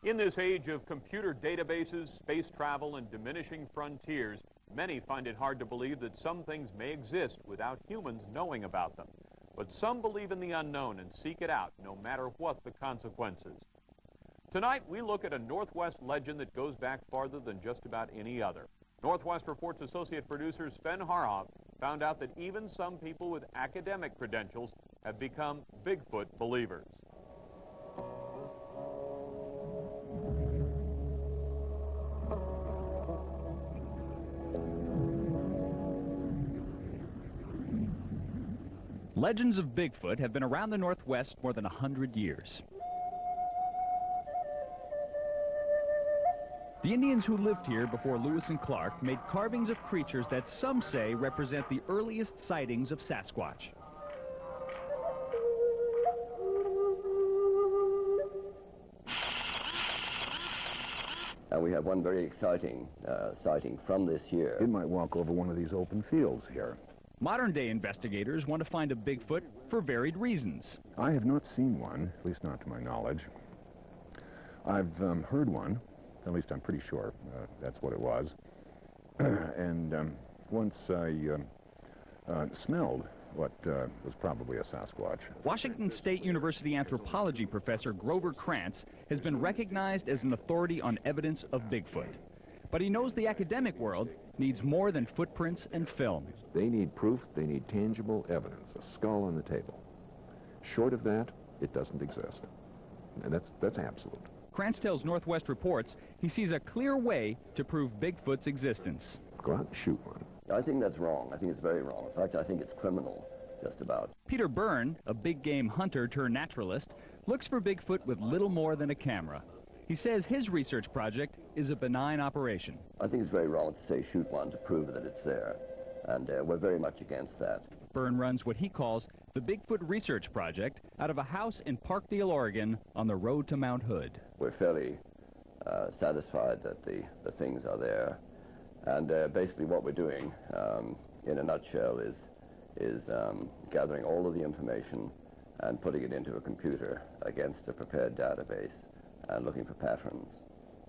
In this age of computer databases, space travel, and diminishing frontiers, many find it hard to believe that some things may exist without humans knowing about them. But some believe in the unknown and seek it out, no matter what the consequences. Tonight, we look at a Northwest legend that goes back farther than just about any other. Northwest Report's associate producer Sven Harhoff found out that even some people with academic credentials have become Bigfoot believers. Legends of Bigfoot have been around the Northwest more than 100 years. The Indians who lived here before Lewis and Clark made carvings of creatures that some say represent the earliest sightings of Sasquatch. And we have one very exciting sighting from this year. You might walk over one of these open fields here. Modern-day investigators want to find a Bigfoot for varied reasons. I have not seen one, at least not to my knowledge. I've heard one, at least I'm pretty sure that's what it was. And once I smelled what was probably a Sasquatch. Washington State University anthropology professor Grover Krantz has been recognized as an authority on evidence of Bigfoot. But he knows the academic world needs more than footprints and film. They need proof, they need tangible evidence, a skull on the table. Short of that, it doesn't exist. And that's absolute. Krantz tells Northwest Reports he sees a clear way to prove Bigfoot's existence. Go out and shoot one. I think that's wrong. I think it's very wrong. In fact, I think it's criminal, just about. Peter Byrne, a big game hunter turned naturalist, looks for Bigfoot with little more than a camera. He says his research project is a benign operation. I think it's very wrong to say shoot one to prove that it's there, and we're very much against that. Byrne runs what he calls the Bigfoot Research Project out of a house in Parkdale, Oregon, on the road to Mount Hood. We're fairly satisfied that the things are there, and basically what we're doing, in a nutshell, is gathering all of the information and putting it into a computer against a prepared database and looking for patterns.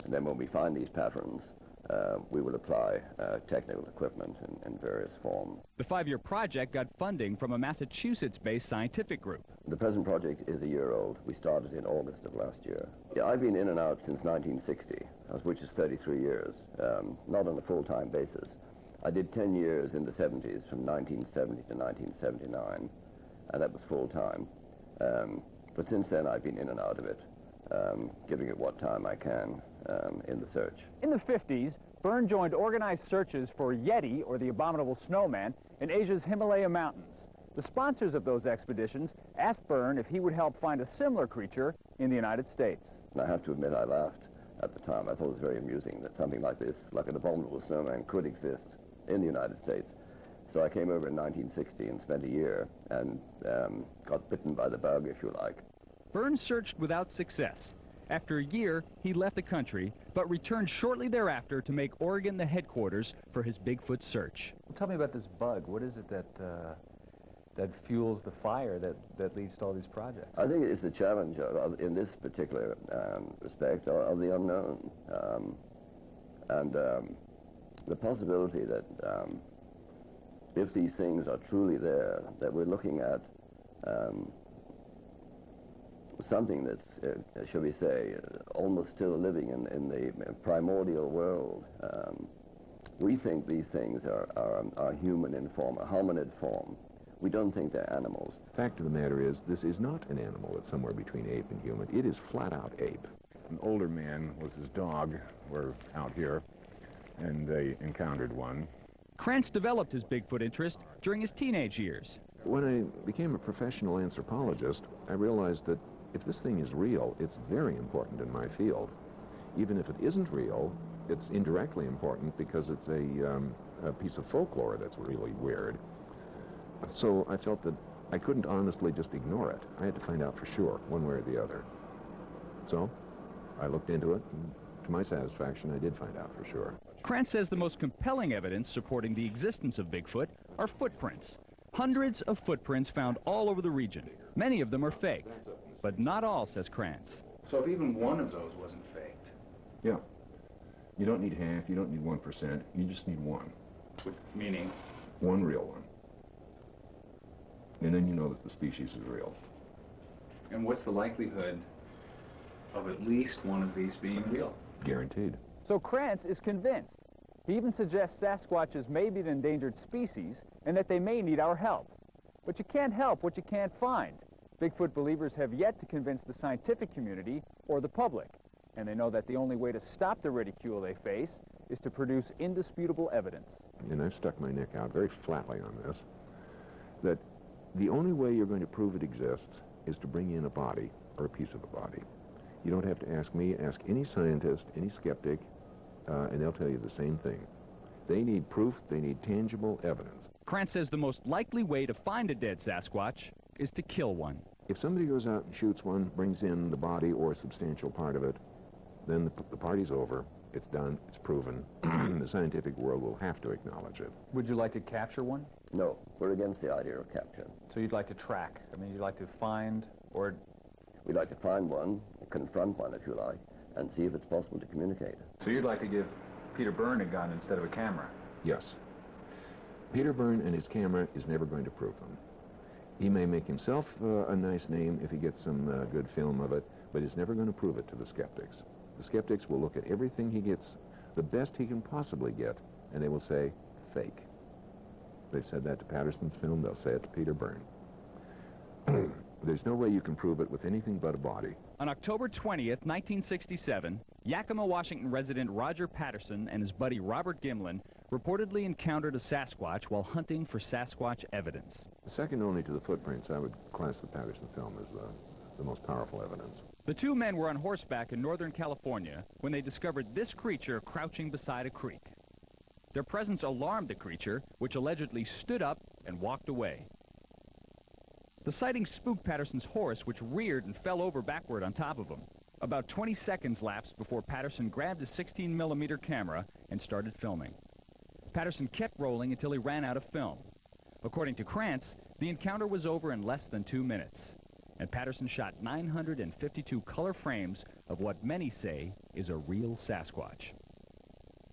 And then when we find these patterns, we will apply technical equipment in various forms. The 5-year project got funding from a Massachusetts-based scientific group. The present project is a year old. We started in August of last year. Yeah, I've been in and out since 1960, which is 33 years, not on a full-time basis. I did 10 years in the 70s, from 1970 to 1979, and that was full-time. But since then, I've been in and out of it, giving it what time I can in the search. In the 50s, Byrne joined organized searches for Yeti, or the abominable snowman, in Asia's Himalaya mountains. The sponsors of those expeditions asked Byrne if he would help find a similar creature in the United States. And I have to admit, I laughed at the time. I thought it was very amusing that something like this, like an abominable snowman, could exist in the United States. So I came over in 1960 and spent a year and got bitten by the bug, if you like. Byrne searched without success. After a year, he left the country, but returned shortly thereafter to make Oregon the headquarters for his Bigfoot search. Tell me about this bug. What is it that fuels the fire that leads to all these projects? I think it's the challenge in this particular respect of the unknown, and the possibility that if these things are truly there, that we're looking at something that's, shall we say, almost still living in the primordial world. We think these things are human in form, a hominid form. We don't think they're animals. Fact of the matter is, this is not an animal. It's somewhere between ape and human. It is flat-out ape. An older man with his dog were out here, and they encountered one. Krantz developed his Bigfoot interest during his teenage years. When I became a professional anthropologist, I realized that if this thing is real, it's very important in my field. Even if it isn't real, it's indirectly important because it's a piece of folklore that's really weird. So I felt that I couldn't honestly just ignore it. I had to find out for sure, one way or the other. So I looked into it, and to my satisfaction, I did find out for sure. Krantz says the most compelling evidence supporting the existence of Bigfoot are footprints. Hundreds of footprints found all over the region. Many of them are faked, but not all, says Krantz. So if even one of those wasn't fake, Yeah. You don't need half, you don't need 1%, you just need one. Meaning? One real one. And then you know that the species is real. And what's the likelihood of at least one of these being real? Guaranteed. So Krantz is convinced. He even suggests Sasquatches may be an endangered species and that they may need our help. But you can't help what you can't find. Bigfoot believers have yet to convince the scientific community or the public. And they know that the only way to stop the ridicule they face is to produce indisputable evidence. And I've stuck my neck out very flatly on this, that the only way you're going to prove it exists is to bring in a body or a piece of a body. You don't have to ask me, ask any scientist, any skeptic, and they'll tell you the same thing. They need proof, they need tangible evidence. Krantz says the most likely way to find a dead Sasquatch is to kill one. If somebody goes out and shoots one, brings in the body or a substantial part of it, then the party's over. It's done, it's proven. The scientific world will have to acknowledge it. Would you like to capture one? No, we're against the idea of capture. So you'd like to track? I mean, you'd like to find or... We'd like to find one, confront one if you like, and see if it's possible to communicate. So you'd like to give Peter Byrne a gun instead of a camera? Yes. Peter Byrne and his camera is never going to prove them. He may make himself a nice name if he gets some good film of it, but he's never going to prove it to the skeptics. The skeptics will look at everything he gets, the best he can possibly get, and they will say, fake. They've said that to Patterson's film, they'll say it to Peter Byrne. There's no way you can prove it with anything but a body. On October 20th, 1967, Yakima, Washington resident Roger Patterson and his buddy Robert Gimlin reportedly encountered a Sasquatch while hunting for Sasquatch evidence. Second only to the footprints, I would class the Patterson film as the most powerful evidence. The two men were on horseback in Northern California when they discovered this creature crouching beside a creek. Their presence alarmed the creature, which allegedly stood up and walked away. The sighting spooked Patterson's horse, which reared and fell over backward on top of him. About 20 seconds lapsed before Patterson grabbed his 16mm camera and started filming. Patterson kept rolling until he ran out of film. According to Krantz, the encounter was over in less than 2 minutes, and Patterson shot 952 color frames of what many say is a real Sasquatch.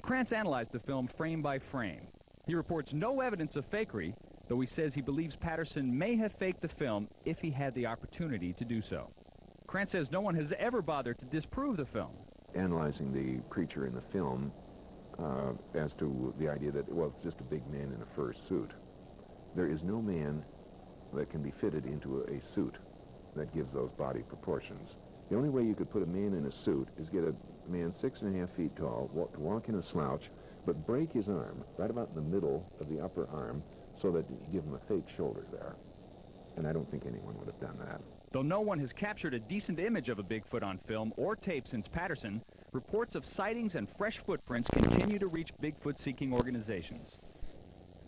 Krantz analyzed the film frame by frame. He reports no evidence of fakery, though he says he believes Patterson may have faked the film if he had the opportunity to do so. Krantz says no one has ever bothered to disprove the film. Analyzing the creature in the film as to the idea that, well, it's just a big man in a fur suit. There is no man that can be fitted into a suit that gives those body proportions. The only way you could put a man in a suit is get a man 6.5 feet tall, walk in a slouch, but break his arm right about in the middle of the upper arm so that you give him a fake shoulder there. And I don't think anyone would have done that. Though no one has captured a decent image of a Bigfoot on film or tape since Patterson, reports of sightings and fresh footprints continue to reach Bigfoot-seeking organizations.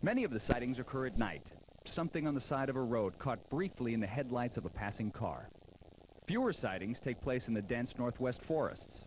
Many of the sightings occur at night, something on the side of a road caught briefly in the headlights of a passing car. Fewer sightings take place in the dense northwest forests.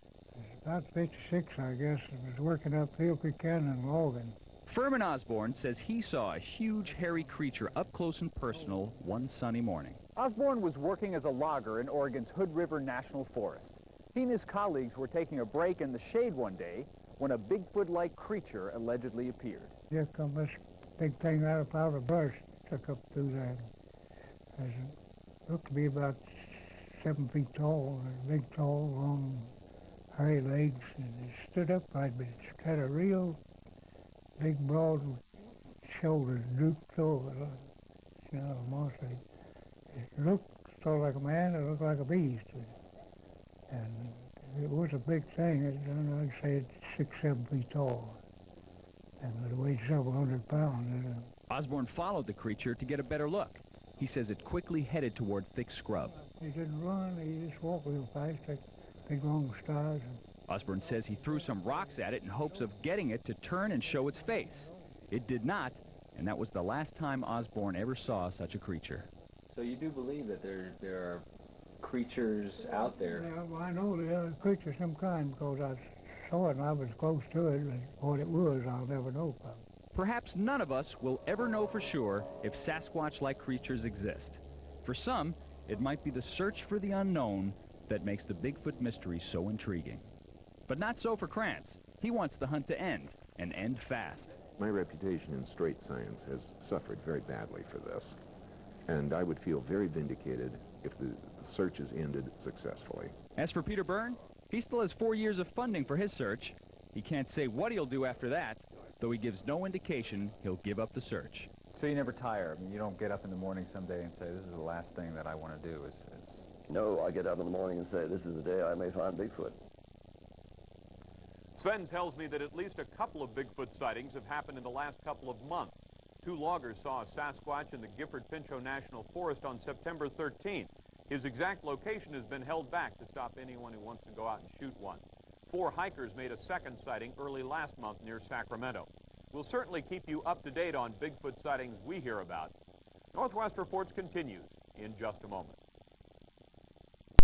About 56, I guess. I was working up Hill Creek Canyon logging. Furman Osborne says he saw a huge hairy creature up close and personal one sunny morning. Osborne was working as a logger in Oregon's Hood River National Forest. He and his colleagues were taking a break in the shade one day when a Bigfoot-like creature allegedly appeared. Here come this big thing right up out of the brush, took up through there. It looked to be about 7 feet tall, big, tall, long, hairy legs, and it stood upright, but it's got a real big, broad shoulders drooped over, you know, mostly. It looked sort of like a man, it looked like a beast. And it was a big thing. Like I say, it's 6, 7 feet tall. And it weighed several hundred pounds. Osborne followed the creature to get a better look. He says it quickly headed toward thick scrub. He didn't run, he just walked real fast, like big long strides. Osborne says he threw some rocks at it in hopes of getting it to turn and show its face. It did not, and that was the last time Osborne ever saw such a creature. So you do believe that there are creatures out there? Yeah, well, I know there are creatures of some kind because I saw it and I was close to it, but what it was, I'll never know probably. Perhaps none of us will ever know for sure if Sasquatch-like creatures exist. For some, it might be the search for the unknown that makes the Bigfoot mystery so intriguing. But not so for Krantz. He wants the hunt to end, and end fast. My reputation in straight science has suffered very badly for this, and I would feel very vindicated if the search is ended successfully. As for Peter Byrne, he still has 4 years of funding for his search. He can't say what he'll do after that, though he gives no indication he'll give up the search. So you never tire? I mean, you don't get up in the morning someday and say, this is the last thing that I want to do is... No, I get up in the morning and say, this is the day I may find Bigfoot. Sven tells me that at least a couple of Bigfoot sightings have happened in the last couple of months. 2 loggers saw a Sasquatch in the Gifford-Pinchot National Forest on September 13th. His exact location has been held back to stop anyone who wants to go out and shoot one. 4 hikers made a second sighting early last month near Sacramento. We'll certainly keep you up to date on Bigfoot sightings we hear about. Northwest Reports continues in just a moment.